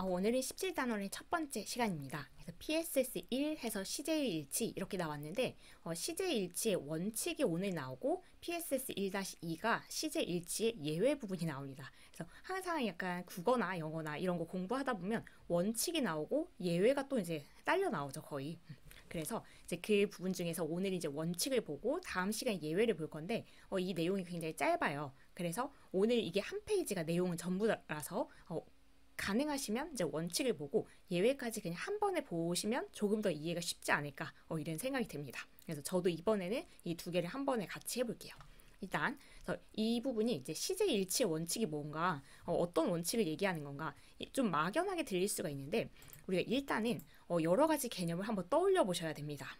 오늘은 17단원의 첫 번째 시간입니다. 그래서 PSS1 해서 CJ1치 이렇게 나왔는데 CJ1치의 원칙이 오늘 나오고 PSS1-2가 CJ1치의 예외 부분이 나옵니다. 그래서 항상 약간 국어나 영어나 이런 거 공부하다 보면 원칙이 나오고 예외가 또 이제 딸려 나오죠, 거의. 그래서 이제 그 부분 중에서 오늘 이제 원칙을 보고 다음 시간에 예외를 볼 건데 이 내용이 굉장히 짧아요. 그래서 오늘 이게 한 페이지가 내용은 전부라서 가능하시면 이제 원칙을 보고 예외까지 그냥 한 번에 보시면 조금 더 이해가 쉽지 않을까 이런 생각이 듭니다. 그래서 저도 이번에는 이 두 개를 한 번에 같이 해볼게요. 일단 이 부분이 이제 CJ1치의 원칙이 뭔가 어떤 원칙을 얘기하는 건가 좀 막연하게 들릴 수가 있는데 우리가 일단은 여러 가지 개념을 한번 떠올려 보셔야 됩니다.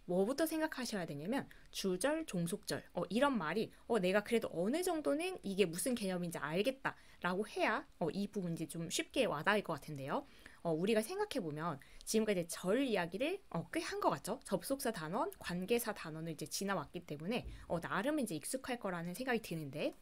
뭐부터 생각하셔야 되냐면 주절, 종속절 이런 말이 내가 그래도 어느 정도는 이게 무슨 개념인지 알겠다 라고 해야 이 부분이 좀 쉽게 와닿을 것 같은데요. 우리가 생각해보면 지금까지 절 이야기를 꽤 한 것 같죠. 접속사 단원, 관계사 단원을 이제 지나왔기 때문에 나름 이제 익숙할 거라는 생각이 드는데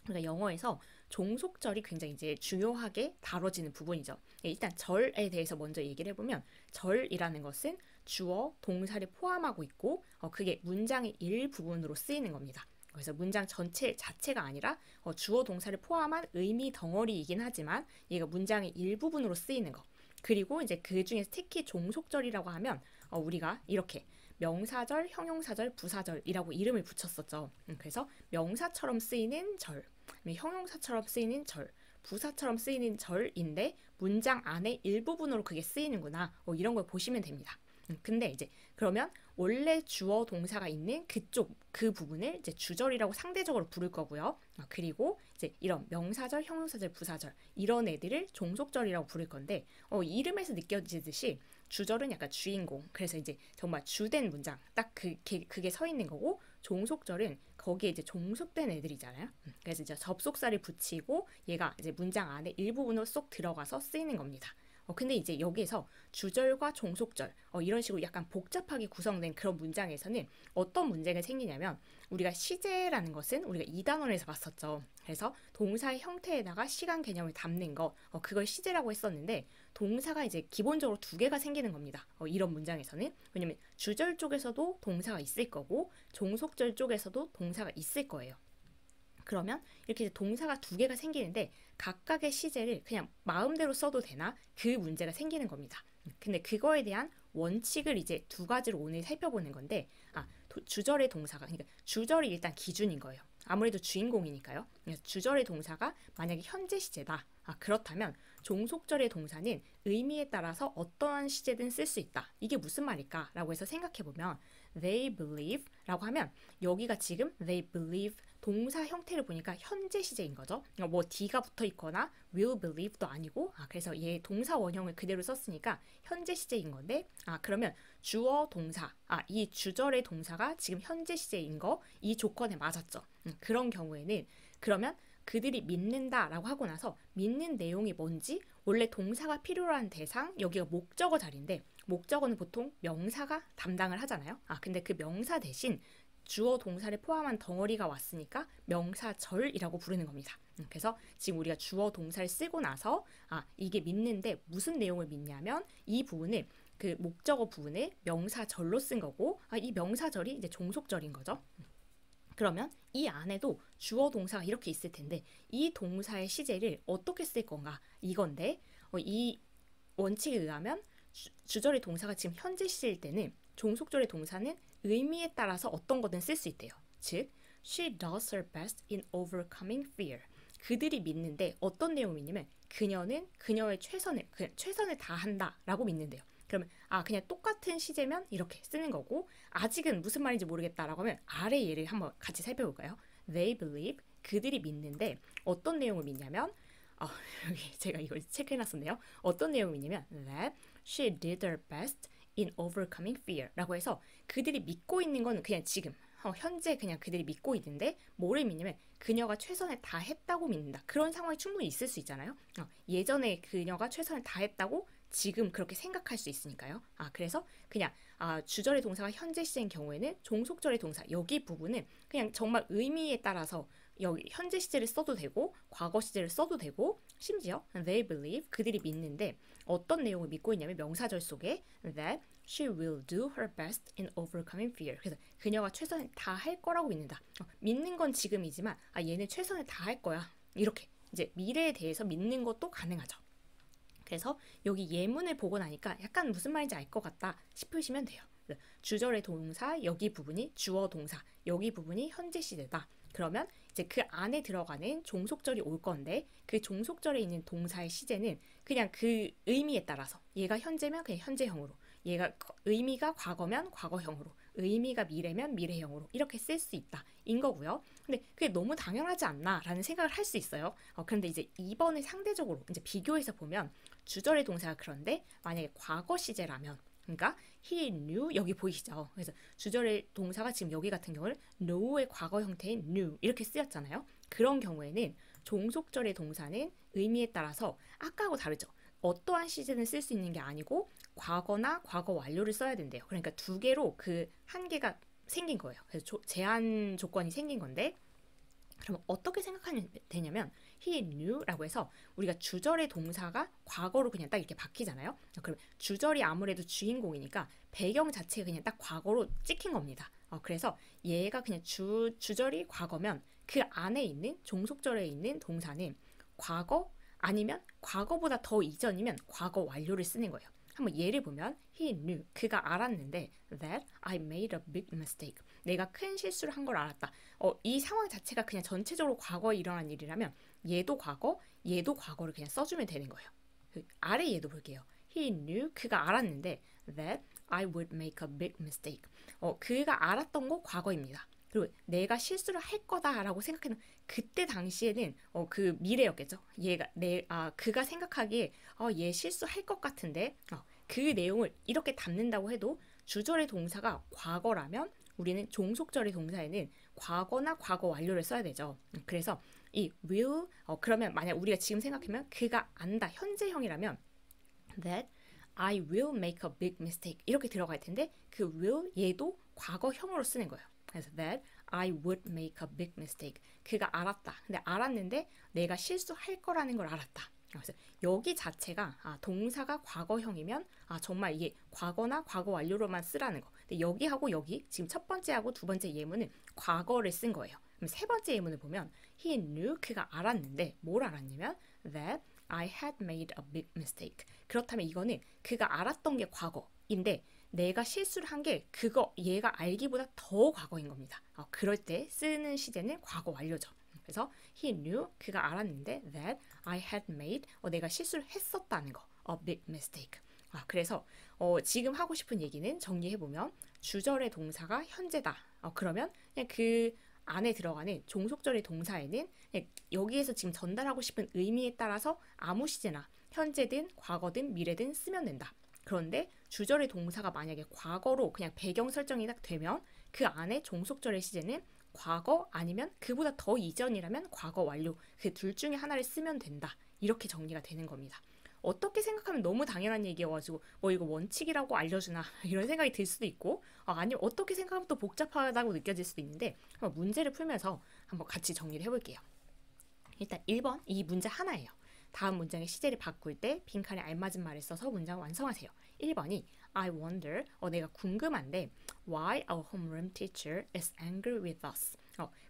그러니까 영어에서 종속절이 굉장히 이제 중요하게 다뤄지는 부분이죠. 일단 절에 대해서 먼저 얘기를 해보면 절이라는 것은 주어, 동사를 포함하고 있고 그게 문장의 일부분으로 쓰이는 겁니다. 그래서 문장 전체 자체가 아니라 주어, 동사를 포함한 의미 덩어리이긴 하지만 얘가 문장의 일부분으로 쓰이는 거. 그리고 이제 그 중에서 특히 종속절이라고 하면 우리가 이렇게 명사절, 형용사절, 부사절이라고 이름을 붙였었죠. 그래서 명사처럼 쓰이는 절, 형용사처럼 쓰이는 절, 부사처럼 쓰이는 절인데 문장 안에 일부분으로 그게 쓰이는구나. 이런 걸 보시면 됩니다. 근데 이제 그러면 원래 주어 동사가 있는 그쪽 그 부분을 이제 주절이라고 상대적으로 부를 거고요. 그리고 이제 이런 명사절, 형용사절, 부사절 이런 애들을 종속절이라고 부를 건데 이름에서 느껴지듯이 주절은 약간 주인공. 그래서 이제 정말 주된 문장 딱 그게 서 있는 거고 종속절은 거기에 이제 종속된 애들이잖아요. 그래서 이제 접속사를 붙이고 얘가 이제 문장 안에 일부분으로 쏙 들어가서 쓰이는 겁니다. 근데 이제 여기에서 주절과 종속절 이런 식으로 약간 복잡하게 구성된 그런 문장에서는 어떤 문제가 생기냐면 우리가 시제라는 것은 우리가 2단원에서 봤었죠. 그래서 동사의 형태에다가 시간 개념을 담는 거 그걸 시제라고 했었는데 동사가 이제 기본적으로 두 개가 생기는 겁니다. 이런 문장에서는 왜냐면 주절 쪽에서도 동사가 있을 거고 종속절 쪽에서도 동사가 있을 거예요. 그러면 이렇게 동사가 두 개가 생기는데 각각의 시제를 그냥 마음대로 써도 되나? 그 문제가 생기는 겁니다. 근데 그거에 대한 원칙을 이제 두 가지로 오늘 살펴보는 건데 주절의 동사가 그러니까 주절이 일단 기준인 거예요. 아무래도 주인공이니까요. 그래서 주절의 동사가 만약에 현재 시제다. 그렇다면 종속절의 동사는 의미에 따라서 어떠한 시제든 쓸 수 있다. 이게 무슨 말일까? 라고 해서 생각해보면 they believe 라고 하면 여기가 지금 they believe 동사 형태를 보니까 현재 시제인 거죠. 뭐 D가 붙어 있거나 will believe도 아니고 그래서 얘 동사 원형을 그대로 썼으니까 현재 시제인 건데 그러면 주어 동사 이 주절의 동사가 지금 현재 시제인 거 이 조건에 맞았죠. 그런 경우에는 그러면 그들이 믿는다라고 하고 나서 믿는 내용이 뭔지 원래 동사가 필요로 한 대상 여기가 목적어 자리인데 목적어는 보통 명사가 담당을 하잖아요. 근데 그 명사 대신 주어 동사를 포함한 덩어리가 왔으니까 명사절이라고 부르는 겁니다. 그래서 지금 우리가 주어 동사를 쓰고 나서 이게 믿는데 무슨 내용을 믿냐면 이 부분을 그 목적어 부분을 명사절로 쓴 거고 이 명사절이 이제 종속절인 거죠. 그러면 이 안에도 주어 동사가 이렇게 있을 텐데 이 동사의 시제를 어떻게 쓸 건가 이건데 이 원칙에 의하면 주절의 동사가 지금 현재 시제일 때는 종속절의 동사는 의미에 따라서 어떤 거든 쓸 수 있대요. 즉, she does her best in overcoming fear. 그들이 믿는데 어떤 내용을 믿냐면 그녀는 그녀의 최선을 다한다 라고 믿는데요. 그러면 그냥 똑같은 시제면 이렇게 쓰는 거고 아직은 무슨 말인지 모르겠다라고 하면 아래 예를 한번 같이 살펴볼까요? They believe 그들이 믿는데 어떤 내용을 믿냐면 여기 제가 이걸 체크해놨었네요. 어떤 내용을 믿냐면 that she did her best in overcoming fear 라고 해서 그들이 믿고 있는 건 그냥 지금 현재 그냥 그들이 믿고 있는데 뭐를 믿냐면 그녀가 최선을 다했다고 믿는다. 그런 상황이 충분히 있을 수 있잖아요. 예전에 그녀가 최선을 다했다고 지금 그렇게 생각할 수 있으니까요. 그래서 그냥 주절의 동사가 현재 시제인 경우에는 종속절의 동사 여기 부분은 그냥 정말 의미에 따라서 여기 현재 시제를 써도 되고 과거 시제를 써도 되고 심지어 they believe 그들이 믿는데 어떤 내용을 믿고 있냐면 명사절 속에 that she will do her best in overcoming fear. 그래서 그녀가 최선을 다할 거라고 믿는다. 믿는 건 지금이지만 얘는 최선을 다할 거야. 이렇게 이제 미래에 대해서 믿는 것도 가능하죠. 그래서 여기 예문을 보고 나니까 약간 무슨 말인지 알 것 같다 싶으시면 돼요. 주절의 동사 여기 부분이 주어 동사 여기 부분이 현재 시제다. 그러면 이제 그 안에 들어가는 종속절이 올 건데 그 종속절에 있는 동사의 시제는 그냥 그 의미에 따라서 얘가 현재면 그냥 현재형으로 얘가 의미가 과거면 과거형으로 의미가 미래면 미래형으로 이렇게 쓸 수 있다 인 거고요. 근데 그게 너무 당연하지 않나 라는 생각을 할 수 있어요. 그런데 이제 2번을 상대적으로 이제 비교해서 보면 주절의 동사가 그런데 만약에 과거 시제라면 그러니까 he knew 여기 보이시죠? 그래서 주절의 동사가 지금 여기 같은 경우는 know의 과거 형태인 knew 이렇게 쓰였잖아요. 그런 경우에는 종속절의 동사는 의미에 따라서 아까하고 다르죠. 어떠한 시제는 쓸 수 있는 게 아니고 과거나 과거 완료를 써야 된대요. 그러니까 두 개로 그 한계가 생긴 거예요. 그래서 제한 조건이 생긴 건데 그럼 어떻게 생각하면 되냐면 he knew라고 해서 우리가 주절의 동사가 과거로 그냥 딱 이렇게 바뀌잖아요. 그럼 주절이 아무래도 주인공이니까 배경 자체가 그냥 딱 과거로 찍힌 겁니다. 그래서 얘가 그냥 주절이 과거면 그 안에 있는 종속절에 있는 동사는 과거 아니면 과거보다 더 이전이면 과거 완료를 쓰는 거예요. 한번 예를 보면 he knew 그가 알았는데 that I made a big mistake 내가 큰 실수를 한 걸 알았다. 이 상황 자체가 그냥 전체적으로 과거에 일어난 일이라면 얘도 과거를 그냥 써주면 되는 거예요. 아래 얘도 볼게요. He knew 그가 알았는데 that I would make a big mistake 그가 알았던 거 과거입니다. 그리고 내가 실수를 할 거다라고 생각하는 그때 당시에는 그 미래였겠죠. 그가 생각하기에 얘 실수할 것 같은데 그 내용을 이렇게 담는다고 해도 주절의 동사가 과거라면 우리는 종속절의 동사에는 과거나 과거 완료를 써야 되죠. 그래서 이 will 그러면 만약 우리가 지금 생각하면 그가 안다 현재형이라면 that I will make a big mistake 이렇게 들어갈 텐데 그 will 얘도 과거형으로 쓰는 거예요. 그래서 that I would make a big mistake 그가 알았다. 근데 알았는데 내가 실수할 거라는 걸 알았다. 그래서 여기 자체가 동사가 과거형이면 정말 이게 과거나 과거 완료로만 쓰라는 거. 근데 여기하고 여기 지금 첫 번째하고 두 번째 예문은 과거를 쓴 거예요. 그럼 세 번째 예문을 보면 he knew 그가 알았는데 뭘 알았냐면 that I had made a big mistake. 그렇다면 이거는 그가 알았던 게 과거인데 내가 실수를 한 게 얘가 알기보다 더 과거인 겁니다. 그럴 때 쓰는 시제는 과거 완료죠. 그래서 he knew 그가 알았는데 that I had made 내가 실수를 했었다는 거 a big mistake. 그래서 지금 하고 싶은 얘기는 정리해보면 주절의 동사가 현재다. 그러면 그냥 그 안에 들어가는 종속절의 동사에는 여기에서 지금 전달하고 싶은 의미에 따라서 아무 시제나 현재든 과거든 미래든 쓰면 된다. 그런데 주절의 동사가 만약에 과거로 그냥 배경 설정이 딱 되면 그 안에 종속절의 시제는 과거 아니면 그보다 더 이전이라면 과거 완료 그 둘 중에 하나를 쓰면 된다. 이렇게 정리가 되는 겁니다. 어떻게 생각하면 너무 당연한 얘기여가지고 이거 원칙이라고 알려주나 이런 생각이 들 수도 있고 아니면 어떻게 생각하면 또 복잡하다고 느껴질 수도 있는데 한번 문제를 풀면서 한번 같이 정리를 해볼게요. 일단 1번 이 문제 하나예요. 다음 문장의 시제를 바꿀 때 빈칸에 알맞은 말을 써서 문장을 완성하세요. 1번이 I wonder 내가 궁금한데 why our homeroom teacher is angry with us.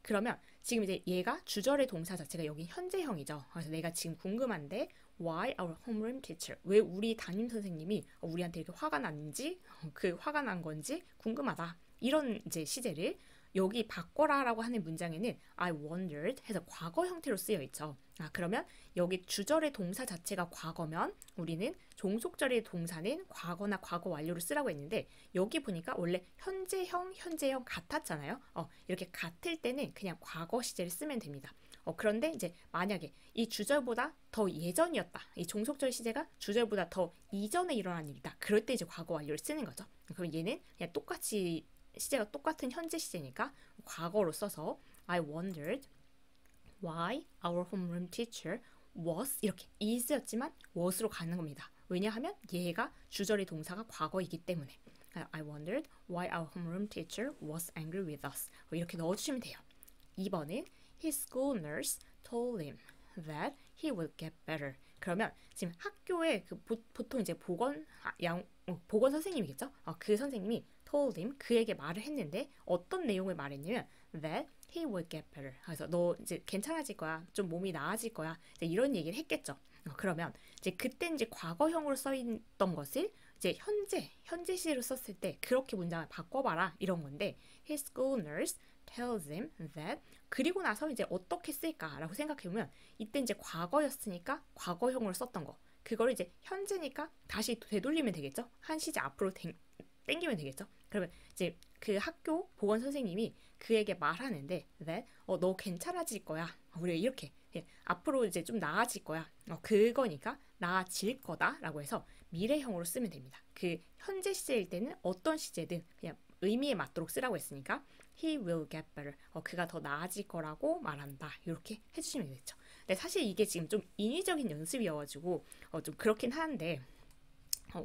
그러면 지금 이제 얘가 주절의 동사 자체가 여기 현재형이죠. 그래서 내가 지금 궁금한데 why our homeroom teacher 왜 우리 담임 선생님이 우리한테 이렇게 화가 났는지 그 화가 난 건지 궁금하다. 이런 이제 시제를 여기 바꿔라라고 하는 문장에는 I wondered 해서 과거 형태로 쓰여 있죠. 그러면 여기 주절의 동사 자체가 과거면 우리는 종속절의 동사는 과거나 과거 완료를 쓰라고 했는데 여기 보니까 원래 현재형 같았잖아요. 이렇게 같을 때는 그냥 과거 시제를 쓰면 됩니다. 그런데 이제 만약에 이 주절보다 더 예전이었다. 이 종속절 시제가 주절보다 더 이전에 일어난 일이다. 그럴 때 이제 과거 완료를 쓰는 거죠. 그럼 얘는 그냥 똑같이 시제가 똑같은 현재 시제니까 과거로 써서 I wondered why our homeroom teacher was 이렇게 is였지만 was로 가는 겁니다. 왜냐하면 얘가 주절의 동사가 과거이기 때문에 I wondered why our homeroom teacher was angry with us 이렇게 넣어주시면 돼요. 2번은 his school nurse told him that he will get better. 그러면 지금 학교에 그 보통 이제 보건 선생님이겠죠? 그 선생님이 told him 그에게 말을 했는데 어떤 내용을 말했냐면 that he will get better. 그래서 너 이제 괜찮아질 거야. 좀 몸이 나아질 거야. 이제 이런 얘기를 했겠죠. 그러면 이제 그때 이제 과거형으로 써 있던 것을 이제 현재 시제로 썼을 때 그렇게 문장을 바꿔봐라 이런 건데 his school nurse tells him that 그리고 나서 이제 어떻게 쓸까라고 생각해보면 이때 이제 과거였으니까 과거형으로 썼던 거 그걸 이제 현재니까 다시 되돌리면 되겠죠. 한 시제 앞으로 땡기면 되겠죠. 그러면 이제 그 학교 보건 선생님이 그에게 말하는데 that 너 괜찮아질 거야. 우리가 이렇게 앞으로 이제 좀 나아질 거야. 그거니까 나아질 거다라고 해서 미래형으로 쓰면 됩니다. 그 현재 시제일 때는 어떤 시제든 그냥 의미에 맞도록 쓰라고 했으니까 he will get better. 그가 더 나아질 거라고 말한다. 이렇게 해주시면 되겠죠. 근데 사실 이게 지금 좀 인위적인 연습이어가지고 좀 그렇긴 한데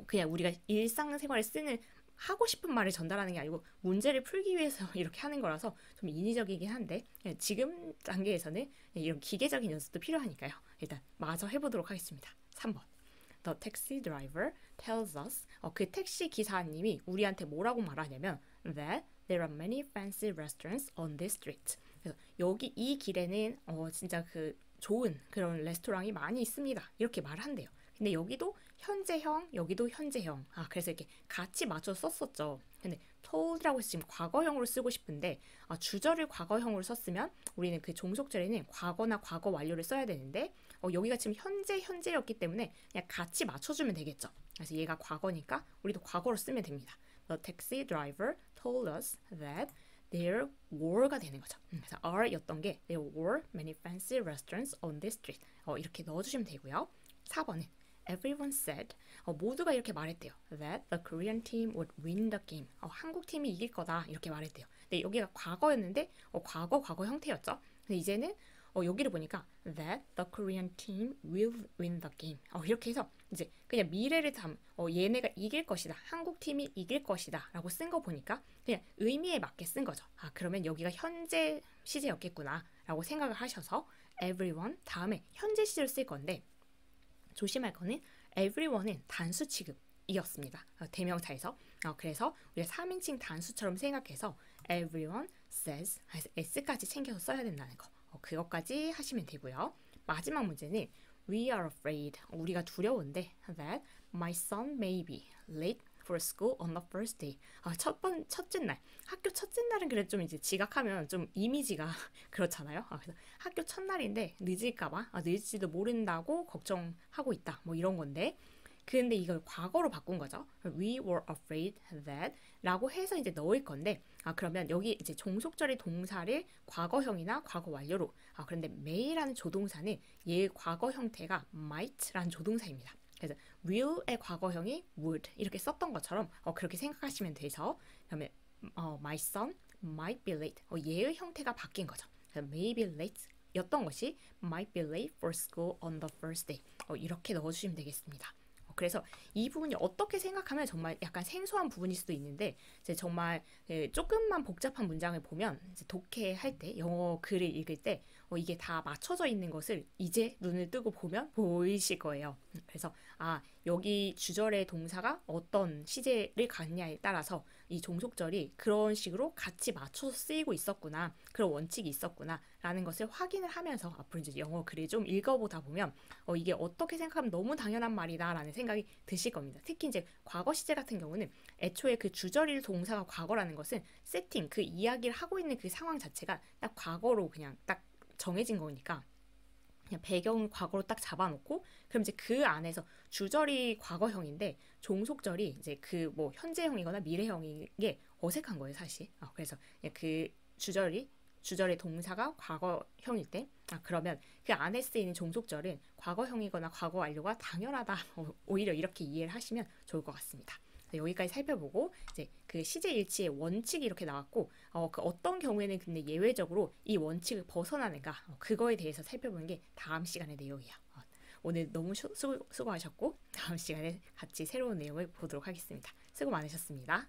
그냥 우리가 일상생활에 쓰는 하고 싶은 말을 전달하는 게 아니고 문제를 풀기 위해서 이렇게 하는 거라서 좀 인위적이긴 한데 지금 단계에서는 이런 기계적인 연습도 필요하니까요. 일단 마저 해보도록 하겠습니다. 3번. The taxi driver tells us 그 택시 기사님이 우리한테 뭐라고 말하냐면 that there are many fancy restaurants on this street. 그래서 여기 이 길에는 진짜 그 좋은 그런 레스토랑이 많이 있습니다. 이렇게 말한대요. 근데 여기도 현재형, 여기도 현재형. 그래서 이렇게 같이 맞춰서 썼었죠. 근데 told라고 해서 지금 과거형으로 쓰고 싶은데 주절을 과거형으로 썼으면 우리는 그 종속절에는 과거나 과거 완료를 써야 되는데 여기가 지금 현재였기 때문에 그냥 같이 맞춰주면 되겠죠. 그래서 얘가 과거니까 우리도 과거로 쓰면 됩니다. The taxi driver told us that there were가 되는 거죠. 그래서 are였던 게 there were many fancy restaurants on this street. 이렇게 넣어주시면 되고요. 4번은 Everyone said 모두가 이렇게 말했대요. That the Korean team would win the game. 한국 팀이 이길 거다 이렇게 말했대요. 근데 여기가 과거였는데 과거 형태였죠. 근데 이제는 여기를 보니까 that the Korean team will win the game. 이렇게 해서 이제 그냥 미래를 얘네가 이길 것이다. 한국 팀이 이길 것이다라고 쓴 거 보니까 그냥 의미에 맞게 쓴 거죠. 그러면 여기가 현재 시제였겠구나라고 생각을 하셔서 everyone 다음에 현재 시제를 쓸 건데. 조심할 거는 everyone은 단수 취급이었습니다. 대명사에서. 그래서 우리가 3인칭 단수처럼 생각해서 everyone says 해서 s까지 챙겨서 써야 된다는 거. 그것까지 하시면 되고요. 마지막 문제는 we are afraid. 우리가 두려운데 that my son may be late for school on the first day. 첫째 날. 학교 첫째 날은 그래도 좀 이제 지각하면 좀 이미지가 그렇잖아요. 그래서 학교 첫날인데 늦을까봐 늦을지도 모른다고 걱정하고 있다. 뭐 이런 건데. 근데 이걸 과거로 바꾼 거죠. We were afraid that 라고 해서 이제 넣을 건데 그러면 여기 이제 종속절의 동사를 과거형이나 과거 완료로 그런데 may라는 조동사는 얘의 과거 형태가 might라는 조동사입니다. 그래서 will의 과거형이 would 이렇게 썼던 것처럼 그렇게 생각하시면 돼서 그다음에 my son might be late 얘의 형태가 바뀐 거죠. 그래서 may be late 였던 것이 might be late for school on the first day 이렇게 넣어주시면 되겠습니다. 그래서 이 부분이 어떻게 생각하면 정말 약간 생소한 부분일 수도 있는데 이제 정말 조금만 복잡한 문장을 보면 이제 독해할 때 영어 글을 읽을 때 이게 다 맞춰져 있는 것을 이제 눈을 뜨고 보면 보이실 거예요. 그래서 여기 주절의 동사가 어떤 시제를 갖냐에 따라서 이 종속절이 그런 식으로 같이 맞춰서 쓰이고 있었구나. 그런 원칙이 있었구나. 라는 것을 확인을 하면서 앞으로 이제 영어 글을 좀 읽어보다 보면 이게 어떻게 생각하면 너무 당연한 말이다 라는 생각이 드실 겁니다. 특히 이제 과거 시제 같은 경우는 애초에 그 주절일 동사가 과거라는 것은 세팅, 그 이야기를 하고 있는 그 상황 자체가 딱 과거로 그냥 딱 정해진 거니까 그냥 배경을 과거로 딱 잡아놓고 그럼 이제 그 안에서 주절이 과거형인데 종속절이 이제 그 뭐 현재형이거나 미래형인 게 어색한 거예요 사실. 그래서 그 주절의 동사가 과거형일 때 그러면 그 안에 쓰이는 종속절은 과거형이거나 과거 완료가 당연하다. 오히려 이렇게 이해를 하시면 좋을 것 같습니다. 여기까지 살펴보고 이제 그 시제 일치의 원칙이 이렇게 나왔고 그 어떤 경우에는 근데 예외적으로 이 원칙을 벗어나는가 그거에 대해서 살펴보는 게 다음 시간의 내용이에요. 오늘 너무 수고하셨고 다음 시간에 같이 새로운 내용을 보도록 하겠습니다. 수고 많으셨습니다.